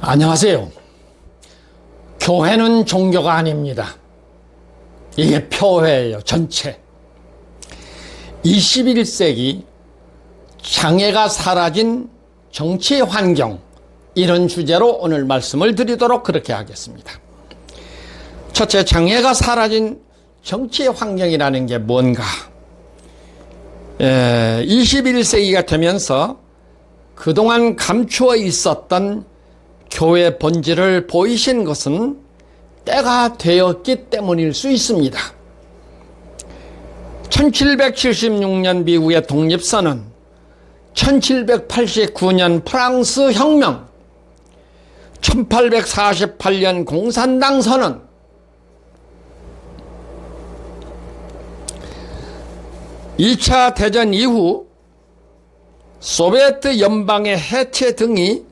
안녕하세요. 교회는 종교가 아닙니다. 이게 표회예요. 전체. 21세기 장애가 사라진 정치 환경, 이런 주제로 오늘 말씀을 드리도록 그렇게 하겠습니다. 첫째, 장애가 사라진 정치 환경이라는 게 뭔가? 21세기가 되면서 그동안 감추어 있었던 교회 본질을 보이신 것은 때가 되었기 때문일 수 있습니다. 1776년 미국의 독립선언, 1789년 프랑스 혁명, 1848년 공산당 선언, (2차) 대전 이후 소비에트 연방의 해체 등이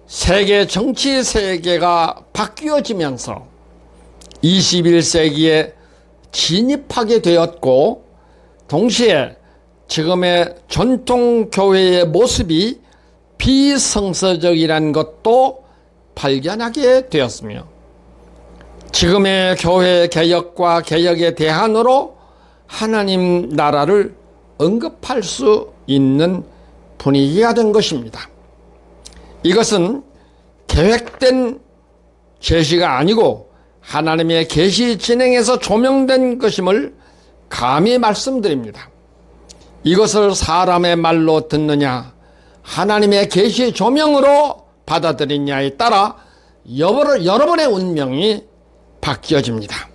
세계 정치 세계가 바뀌어지면서 21세기에 진입하게 되었고, 동시에 지금의 전통교회의 모습이 비성서적이라는 것도 발견하게 되었으며, 지금의 교회 개혁과 개혁의 대안으로 하나님 나라를 언급할 수 있는 분위기가 된 것입니다. 이것은 계획된 계시가 아니고 하나님의 계시 진행에서 조명된 것임을 감히 말씀드립니다. 이것을 사람의 말로 듣느냐, 하나님의 계시 조명으로 받아들이냐에 따라 여러분의 운명이 바뀌어집니다.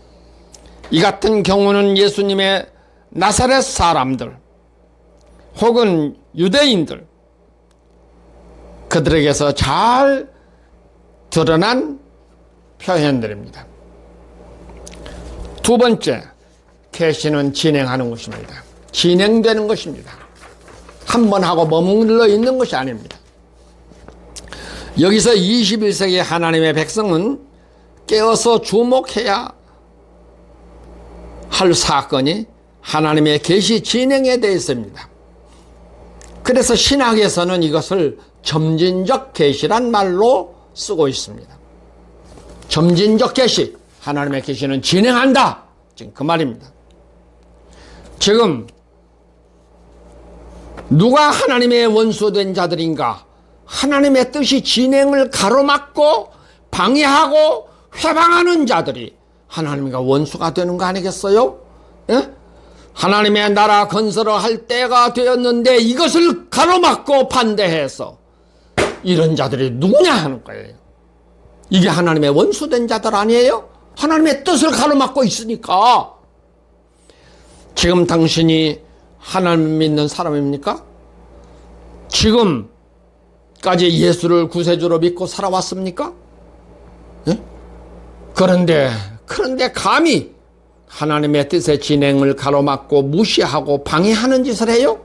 이 같은 경우는 예수님의 나사렛 사람들 혹은 유대인들, 그들에게서 잘 드러난 표현들입니다. 두 번째, 계시는 진행하는 것입니다. 진행되는 것입니다. 한 번 하고 머물러 있는 것이 아닙니다. 여기서 21세기 하나님의 백성은 깨어서 주목해야 할 사건이 하나님의 계시 진행에 대해서입니다. 그래서 신학에서는 이것을 점진적 계시란 말로 쓰고 있습니다. 점진적 계시, 하나님의 계시는 진행한다, 지금 그 말입니다. 지금 누가 하나님의 원수된 자들인가? 하나님의 뜻이 진행을 가로막고 방해하고 회방하는 자들이 하나님과 원수가 되는 거 아니겠어요? 예? 하나님의 나라 건설을 할 때가 되었는데 이것을 가로막고 반대해서 이런 자들이 누구냐 하는 거예요. 이게 하나님의 원수된 자들 아니에요? 하나님의 뜻을 가로막고 있으니까. 지금 당신이 하나님 믿는 사람입니까? 지금까지 예수를 구세주로 믿고 살아왔습니까? 예? 그런데 감히 하나님의 뜻의 진행을 가로막고 무시하고 방해하는 짓을 해요?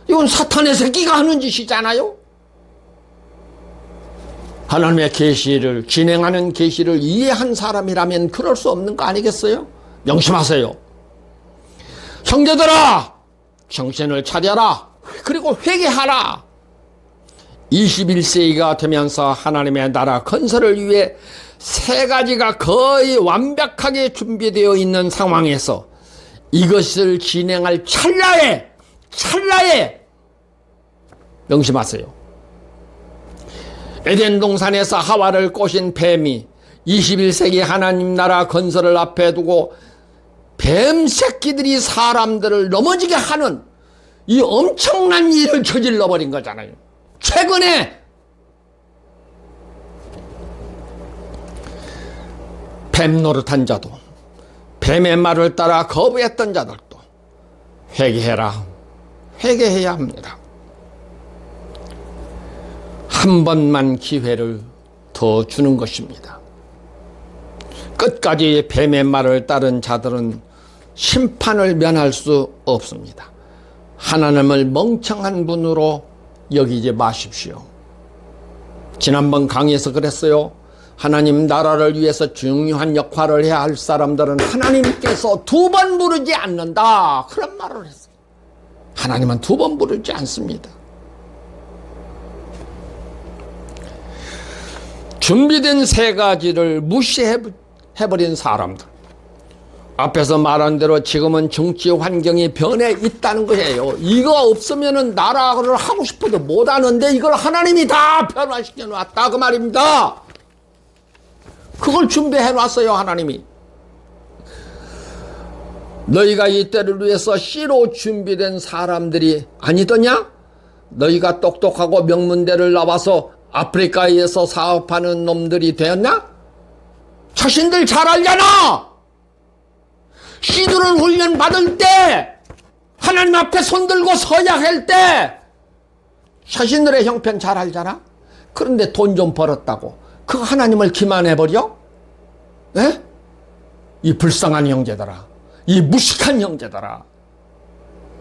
이건 사탄의 새끼가 하는 짓이잖아요. 하나님의 계시를, 진행하는 계시를 이해한 사람이라면 그럴 수 없는 거 아니겠어요? 명심하세요. 형제들아, 정신을 차려라. 그리고 회개하라. 21세기가 되면서 하나님의 나라 건설을 위해 세 가지가 거의 완벽하게 준비되어 있는 상황에서 이것을 진행할 찰나에 명심하세요. 에덴 동산에서 하와를 꼬신 뱀이 21세기 하나님 나라 건설을 앞에 두고 뱀 새끼들이 사람들을 넘어지게 하는 이 엄청난 일을 저질러 버린 거잖아요. 최근에 뱀 노릇한 자도, 뱀의 말을 따라 거부했던 자들도 회개해라. 회개해야 합니다. 한 번만 기회를 더 주는 것입니다. 끝까지 뱀의 말을 따른 자들은 심판을 면할 수 없습니다. 하나님을 멍청한 분으로 여기지 마십시오. 지난번 강의에서 그랬어요. 하나님 나라를 위해서 중요한 역할을 해야 할 사람들은 하나님께서 두 번 부르지 않는다, 그런 말을 했어요. 하나님은 두 번 부르지 않습니다. 준비된 세 가지를 무시해버린 사람들. 앞에서 말한 대로 지금은 정치 환경이 변해 있다는 거예요. 이거 없으면 나라를 하고 싶어도 못하는데 이걸 하나님이 다 변화시켜 놨다 그 말입니다. 그걸 준비해 놨어요 하나님이. 너희가 이 때를 위해서 씨로 준비된 사람들이 아니더냐? 너희가 똑똑하고 명문대를 나와서 아프리카에서 사업하는 놈들이 되었나? 자신들 잘 알잖아. 씨들은 훈련 받을 때 하나님 앞에 손들고 서야 할 때 자신들의 형편 잘 알잖아. 그런데 돈 좀 벌었다고 그 하나님을 기만해버려? 에? 이 불쌍한 형제들아, 이 무식한 형제들아,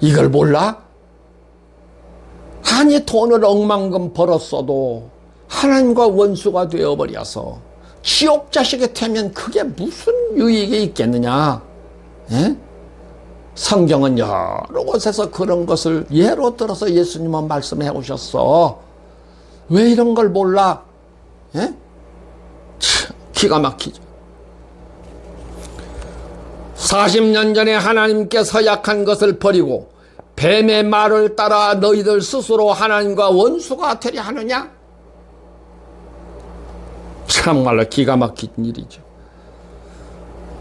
이걸 몰라? 아니 돈을 억만금 벌었어도 하나님과 원수가 되어버려서 지옥 자식이 되면 그게 무슨 유익이 있겠느냐? 에? 성경은 여러 곳에서 그런 것을 예로 들어서 예수님은 말씀해 오셨어. 왜 이런 걸 몰라? 에? 기가 막히죠. 40년 전에 하나님께 서약한 것을 버리고 뱀의 말을 따라 너희들 스스로 하나님과 원수가 되려 하느냐? 참말로 기가 막힌 일이죠.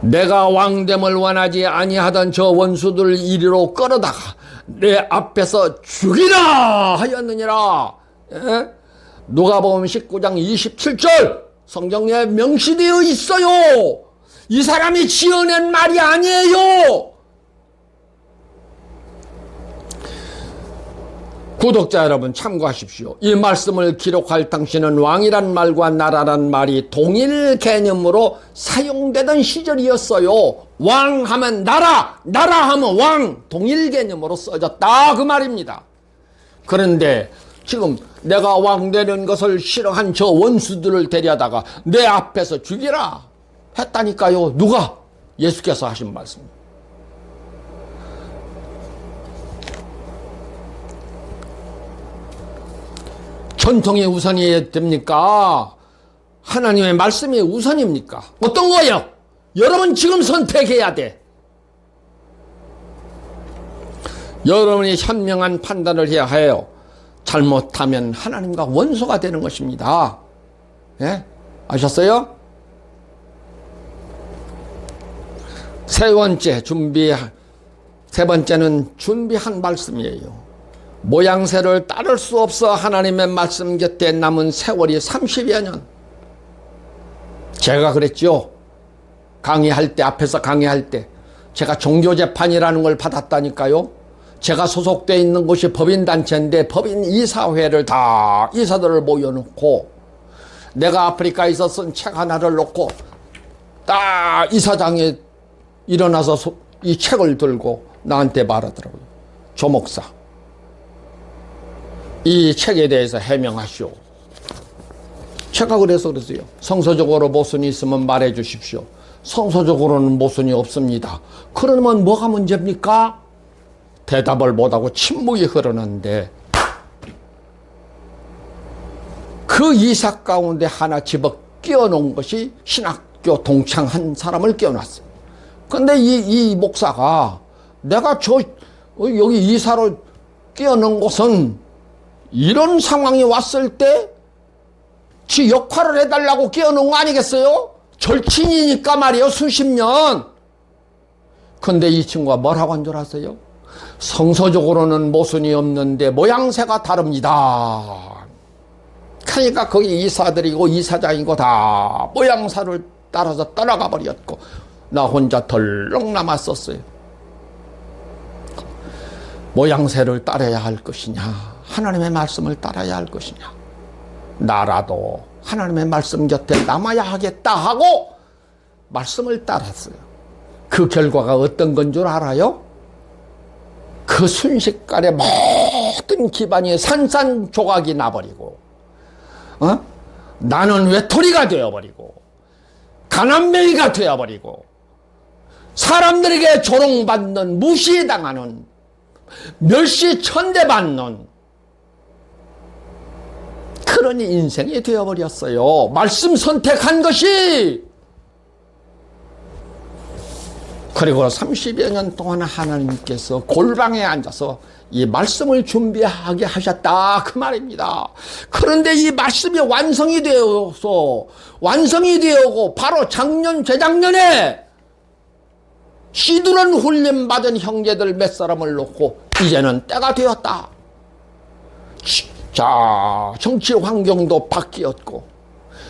내가 왕됨을 원하지 아니하던 저 원수들 이리로 끌어다가 내 앞에서 죽이라 하였느니라. 에? 누가복음 19장 27절 성경에 명시되어 있어요. 이 사람이 지어낸 말이 아니에요. 구독자 여러분 참고하십시오. 이 말씀을 기록할 당시는 왕이란 말과 나라란 말이 동일 개념으로 사용되던 시절이었어요. 왕 하면 나라, 나라 하면 왕, 동일 개념으로 써졌다 그 말입니다. 그런데 지금 내가 왕 되는 것을 싫어한 저 원수들을 데려다가 내 앞에서 죽이라 했다니까요. 누가? 예수께서 하신 말씀. 전통이 우선이 됩니까? 하나님의 말씀이 우선입니까? 어떤 거예요? 여러분 지금 선택해야 돼. 여러분이 현명한 판단을 해야 해요. 잘못하면 하나님과 원수가 되는 것입니다. 예? 아셨어요? 세 번째는 준비한 말씀이에요. 모양새를 따를 수 없어 하나님의 말씀 곁에 남은 세월이 30여 년. 제가 그랬죠. 강의할 때, 앞에서 강의할 때 제가 종교재판이라는 걸 받았다니까요. 제가 소속되어 있는 곳이 법인단체인데 법인 이사회를 다 이사들을 모여놓고 내가 아프리카에서 쓴 책 하나를 놓고 딱 이사장이 일어나서 이 책을 들고 나한테 말하더라고요. 조 목사, 이 책에 대해서 해명하시오. 제가 그래서 그랬어요. 성서적으로 모순이 있으면 말해 주십시오. 성서적으로는 모순이 없습니다. 그러면 뭐가 문제입니까? 대답을 못하고 침묵이 흐르는데 그 이사 가운데 하나 집어 끼워놓은 것이 신학교 동창 한 사람을 끼워놨어요. 근데 이 목사가 내가 여기 이사로 끼워놓은 것은 이런 상황이 왔을 때 지 역할을 해달라고 끼워놓은 거 아니겠어요? 절친이니까 말이에요. 수십 년. 근데 이 친구가 뭐라고 한 줄 아세요? 성서적으로는 모순이 없는데 모양새가 다릅니다. 그러니까 거기 이사들이고 이사장이고 다 모양새를 따라서 떠나가 버렸고 나 혼자 덜렁 남았었어요. 모양새를 따라야 할 것이냐, 하나님의 말씀을 따라야 할 것이냐. 나라도 하나님의 말씀 곁에 남아야 하겠다 하고 말씀을 따랐어요. 그 결과가 어떤 건 줄 알아요? 그 순식간에 모든 기반이 산산조각이 나버리고 나는 외톨이가 되어버리고 가난뱅이가 되어버리고 사람들에게 조롱받는, 무시당하는, 멸시천대받는 그 그런 인생이 되어버렸어요. 말씀 선택한 것이. 그리고 30여 년 동안 하나님께서 골방에 앉아서 이 말씀을 준비하게 하셨다 그 말입니다. 그런데 이 말씀이 완성이 되어고 바로 작년 재작년에 시두른 훈련 받은 형제들 몇 사람을 놓고 이제는 때가 되었다. 자, 정치 환경도 바뀌었고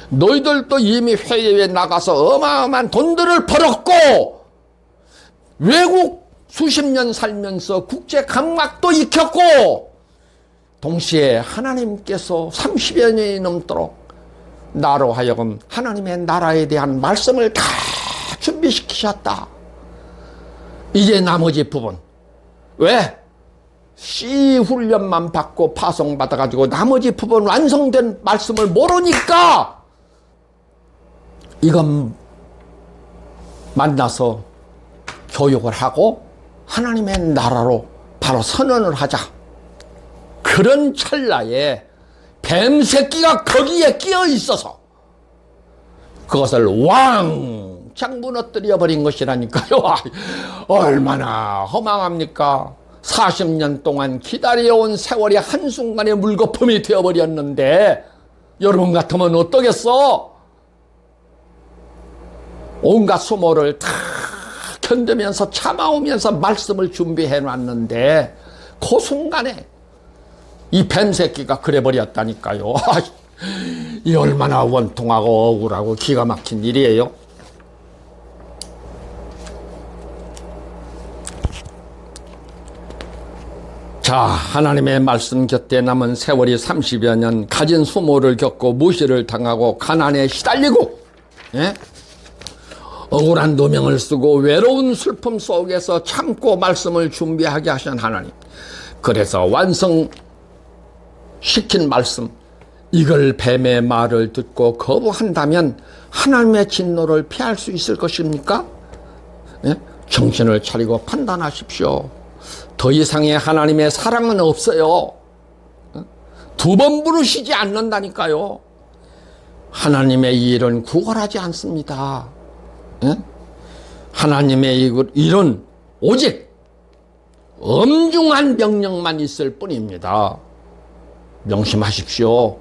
너희들도 이미 해외에 나가서 어마어마한 돈들을 벌었고 외국 수십 년 살면서 국제 감각도 익혔고 동시에 하나님께서 30여 년이 넘도록 나로 하여금 하나님의 나라에 대한 말씀을 다 준비시키셨다. 이제 나머지 부분 왜? C 훈련만 받고 파송받아가지고 나머지 부분 완성된 말씀을 모르니까 이건 만나서 교육을 하고 하나님의 나라로 바로 선언을 하자. 그런 찰나에 뱀새끼가 거기에 끼어 있어서 그것을 왕창 무너뜨려 버린 것이라니까요. 얼마나 허망합니까? 40년 동안 기다려온 세월이 한순간에 물거품이 되어버렸는데 여러분 같으면 어떠겠어? 온갖 수모를 다 견디면서 참아오면서 말씀을 준비해 놨는데 그 순간에 이 뱀새끼가 그래버렸다니까요. 이 얼마나 원통하고 억울하고 기가 막힌 일이에요. 자, 하나님의 말씀 곁에 남은 세월이 30여 년 가진 수모를 겪고 무시를 당하고 가난에 시달리고 억울한 누명을 쓰고 외로운 슬픔 속에서 참고 말씀을 준비하게 하신 하나님. 그래서 완성시킨 말씀, 이걸 뱀의 말을 듣고 거부한다면 하나님의 진노를 피할 수 있을 것입니까? 정신을 차리고 판단하십시오. 더 이상의 하나님의 사랑은 없어요. 두 번 부르시지 않는다니까요. 하나님의 이 일은 구걸하지 않습니다. 하나님의 일은 오직 엄중한 명령만 있을 뿐입니다. 명심하십시오.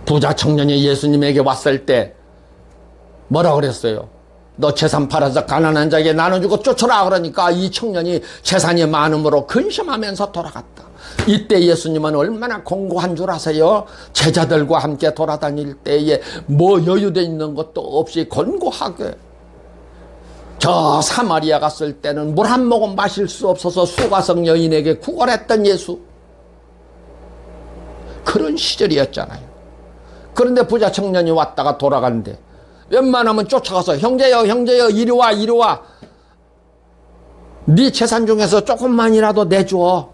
부자 청년이 예수님에게 왔을 때 뭐라 그랬어요? 너 재산 팔아서 가난한 자에게 나눠주고 쫓아라. 그러니까 이 청년이 재산이 많음으로 근심하면서 돌아갔다. 이때 예수님은 얼마나 공고한 줄 아세요? 제자들과 함께 돌아다닐 때에 뭐 여유돼 있는 것도 없이 권고하게. 저 사마리아 갔을 때는 물 한 모금 마실 수 없어서 수가성 여인에게 구걸했던 예수. 그런 시절이었잖아요. 그런데 부자 청년이 왔다가 돌아간대. 웬만하면 쫓아가서 형제여 이리 와 네 재산 중에서 조금만이라도 내줘.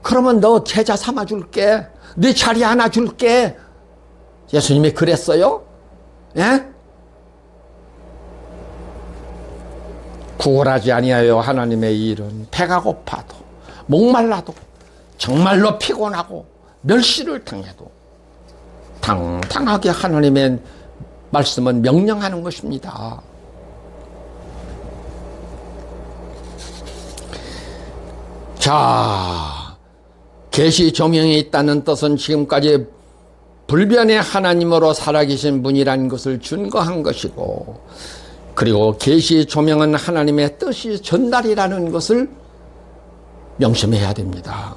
그러면 너 제자 삼아줄게. 네 자리 하나 줄게. 예수님이 그랬어요? 예? 구걸하지 아니하여 하나님의 일은 배가 고파도 목말라도 정말로 피곤하고 멸시를 당해도 당당하게 하나님의 말씀은 명령하는 것입니다. 자, 계시 조명이 있다는 뜻은 지금까지 불변의 하나님으로 살아계신 분이라는 것을 증거한 것이고, 그리고 계시 조명은 하나님의 뜻이 전달이라는 것을 명심해야 됩니다.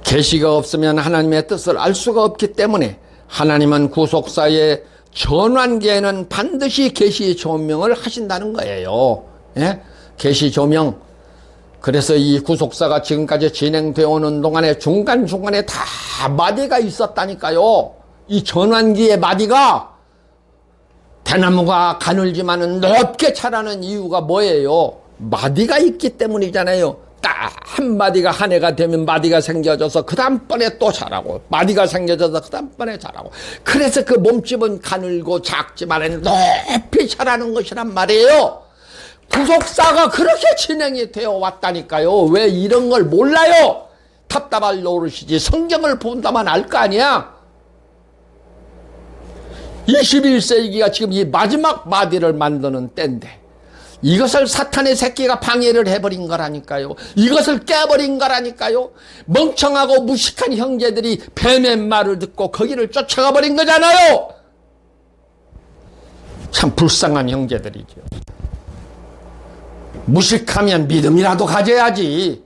계시가 없으면 하나님의 뜻을 알 수가 없기 때문에 하나님은 구속사의 전환기에는 반드시 계시 조명을 하신다는 거예요. 예? 계시 조명. 그래서 이 구속사가 지금까지 진행되어 오는 동안에 중간중간에 다 마디가 있었다니까요. 이 전환기의 마디가 대나무가 가늘지만은 높게 자라는 이유가 뭐예요? 마디가 있기 때문이잖아요. 딱 한 마디가 한 해가 되면 마디가 생겨져서 그 다음번에 또 자라고, 마디가 생겨져서 그 다음번에 자라고. 그래서 그 몸집은 가늘고 작지만 높이 자라는 것이란 말이에요. 구속사가 그렇게 진행이 되어 왔다니까요. 왜 이런 걸 몰라요? 답답할 노릇이지. 성경을 본다만 알 거 아니야. 21세기가 지금 이 마지막 마디를 만드는 때인데 이것을 사탄의 새끼가 방해를 해버린 거라니까요. 이것을 깨버린 거라니까요. 멍청하고 무식한 형제들이 뱀의 말을 듣고 거기를 쫓아가 버린 거잖아요. 참 불쌍한 형제들이죠. 무식하면 믿음이라도 가져야지.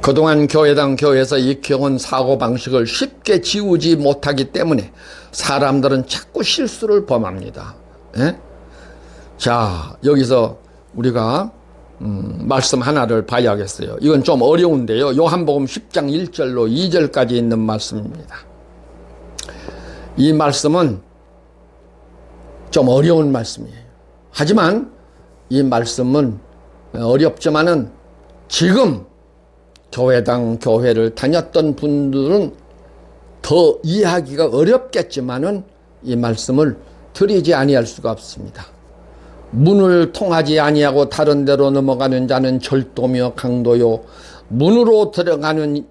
그동안 교회당 교회에서 익혀온 사고방식을 쉽게 지우지 못하기 때문에 사람들은 자꾸 실수를 범합니다. 예? 자, 여기서 우리가 말씀 하나를 봐야겠어요. 이건 좀 어려운데요. 요한복음 10장 1절로 2절까지 있는 말씀입니다. 이 말씀은 좀 어려운 말씀이에요. 하지만 이 말씀은 어렵지만은 지금 교회당 교회를 다녔던 분들은 더 이해하기가 어렵겠지만은 이 말씀을 드리지 아니할 수가 없습니다. 문을 통하지 아니하고 다른 데로 넘어가는 자는 절도며 강도요 문으로 들어가는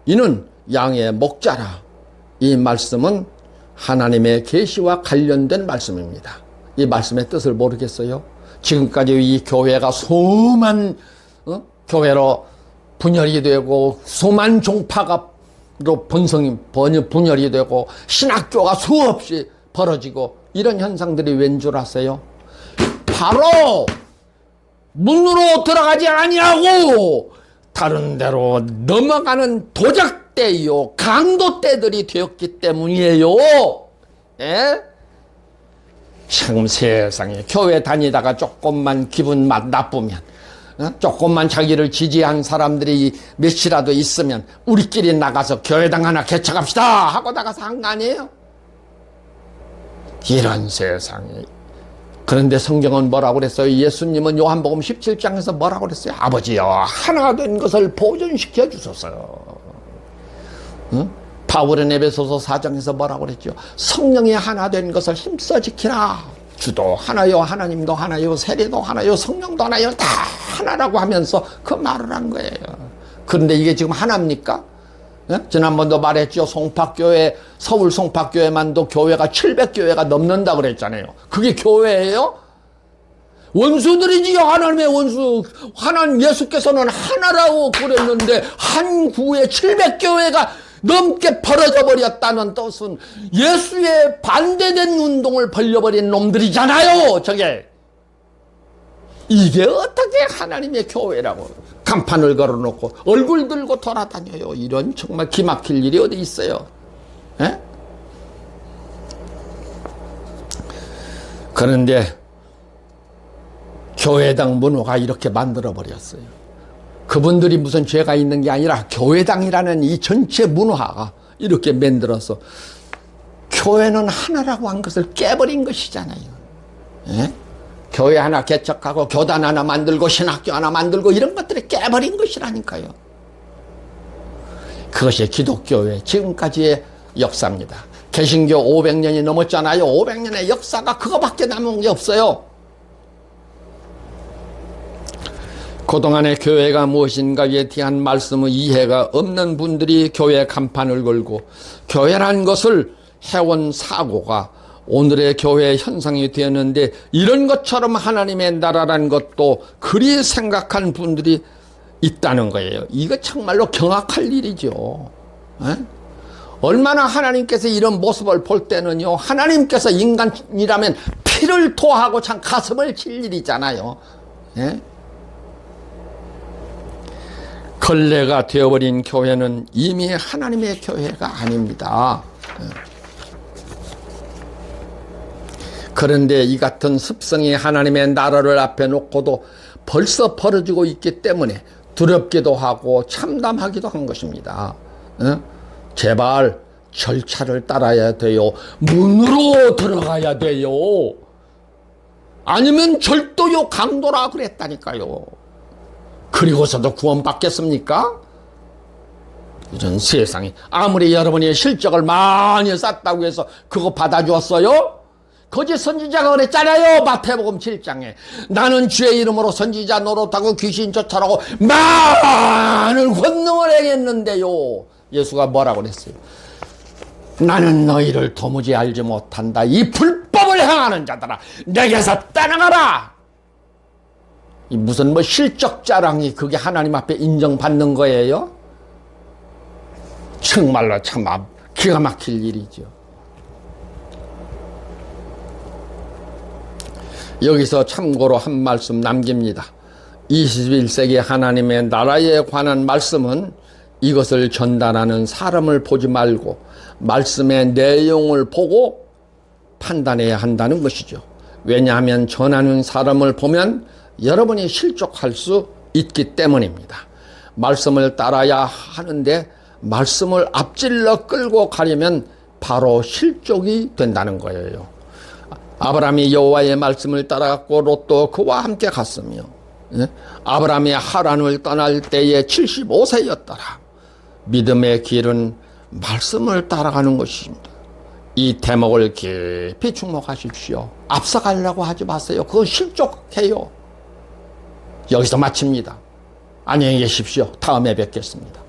이는 양의 목자라. 이 말씀은 하나님의 계시와 관련된 말씀입니다. 이 말씀의 뜻을 모르겠어요? 지금까지 이 교회가 수만 교회로 분열이 되고 수만 종파가 분열이 되고 신학교가 수없이 벌어지고 이런 현상들이 웬 줄 아세요? 바로 문으로 들어가지 아니하고 다른 데로 넘어가는 도적대요 강도대들이 되었기 때문이에요. 예? 참 세상에 교회 다니다가 조금만 기분 나쁘면 조금만 자기를 지지한 사람들이 몇이라도 있으면 우리끼리 나가서 교회당 하나 개척합시다 하고 나가서 한 거 아니에요? 이런 세상에. 그런데 성경은 뭐라고 그랬어요? 예수님은 요한복음 17장에서 뭐라고 그랬어요? 아버지여 하나 된 것을 보존시켜 주소서. 응? 바울은 에베소서 4장에서 뭐라고 그랬죠? 성령이 하나 된 것을 힘써 지키라. 주도 하나요, 하나님도 하나요, 세례도 하나요, 성령도 하나요, 다 하나라고 하면서 그 말을 한 거예요. 그런데 이게 지금 하나입니까? 예? 지난번도 말했죠. 송파교회, 서울 송파교회만도 교회가 700교회가 넘는다 그랬잖아요. 그게 교회예요? 원수들이지요. 하나님의 원수. 하나님 예수께서는 하나라고 그랬는데 한 구에 700교회가 넘게 벌어져 버렸다는 뜻은 예수의 반대된 운동을 벌려버린 놈들이잖아요. 저게. 이게 어떻게 하나님의 교회라고 간판을 걸어놓고 얼굴 들고 돌아다녀요. 이런 정말 기막힐 일이 어디 있어요. 에? 그런데 교회당 문화가 이렇게 만들어버렸어요. 그분들이 무슨 죄가 있는 게 아니라 교회당이라는 이 전체 문화가 이렇게 만들어서 교회는 하나라고 한 것을 깨버린 것이잖아요. 예? 교회 하나 개척하고 교단 하나 만들고 신학교 하나 만들고 이런 것들이 깨버린 것이라니까요. 그것이 기독교의 지금까지의 역사입니다. 개신교 500년이 넘었잖아요. 500년의 역사가 그거밖에 남은 게 없어요. 그동안의 교회가 무엇인가에 대한 말씀의 이해가 없는 분들이 교회 간판을 걸고 교회란 것을 해온 사고가 오늘의 교회의 현상이 되었는데 이런 것처럼 하나님의 나라라는 것도 그리 생각한 분들이 있다는 거예요. 이거 정말로 경악할 일이죠. 에? 얼마나 하나님께서 이런 모습을 볼 때는요. 하나님께서 인간이라면 피를 토하고 참 가슴을 칠 일이잖아요. 에? 걸레가 되어버린 교회는 이미 하나님의 교회가 아닙니다. 그런데 이 같은 습성이 하나님의 나라를 앞에 놓고도 벌써 벌어지고 있기 때문에 두렵기도 하고 참담하기도 한 것입니다. 제발 절차를 따라야 돼요. 문으로 들어가야 돼요. 아니면 절도요 강도라 그랬다니까요. 그리고서도 구원받겠습니까? 이런 세상에 아무리 여러분이 실적을 많이 쌓았다고 해서 그거 받아주었어요? 거짓 선지자가 그랬잖아요. 마태복음 7장에. 나는 주의 이름으로 선지자 노릇하고 귀신 쫓아라고 많은 권능을 행했는데요. 예수가 뭐라고 그랬어요? 나는 너희를 도무지 알지 못한다. 이 불법을 행하는 자들아, 내게서 떠나가라. 이 무슨 뭐 실적 자랑이 그게 하나님 앞에 인정받는 거예요? 정말로 참 기가 막힐 일이죠. 여기서 참고로 한 말씀 남깁니다. 21세기 하나님의 나라에 관한 말씀은 이것을 전달하는 사람을 보지 말고 말씀의 내용을 보고 판단해야 한다는 것이죠. 왜냐하면 전하는 사람을 보면 여러분이 실족할 수 있기 때문입니다. 말씀을 따라야 하는데 말씀을 앞질러 끌고 가려면 바로 실족이 된다는 거예요. 아브라함이 여호와의 말씀을 따라갔고 롯도 그와 함께 갔으며, 아브라함이 하란을 떠날 때에 75세였더라. 믿음의 길은 말씀을 따라가는 것입니다. 이 대목을 깊이 주목하십시오. 앞서가려고 하지 마세요. 그건 실족해요. 여기서 마칩니다. 안녕히 계십시오. 다음에 뵙겠습니다.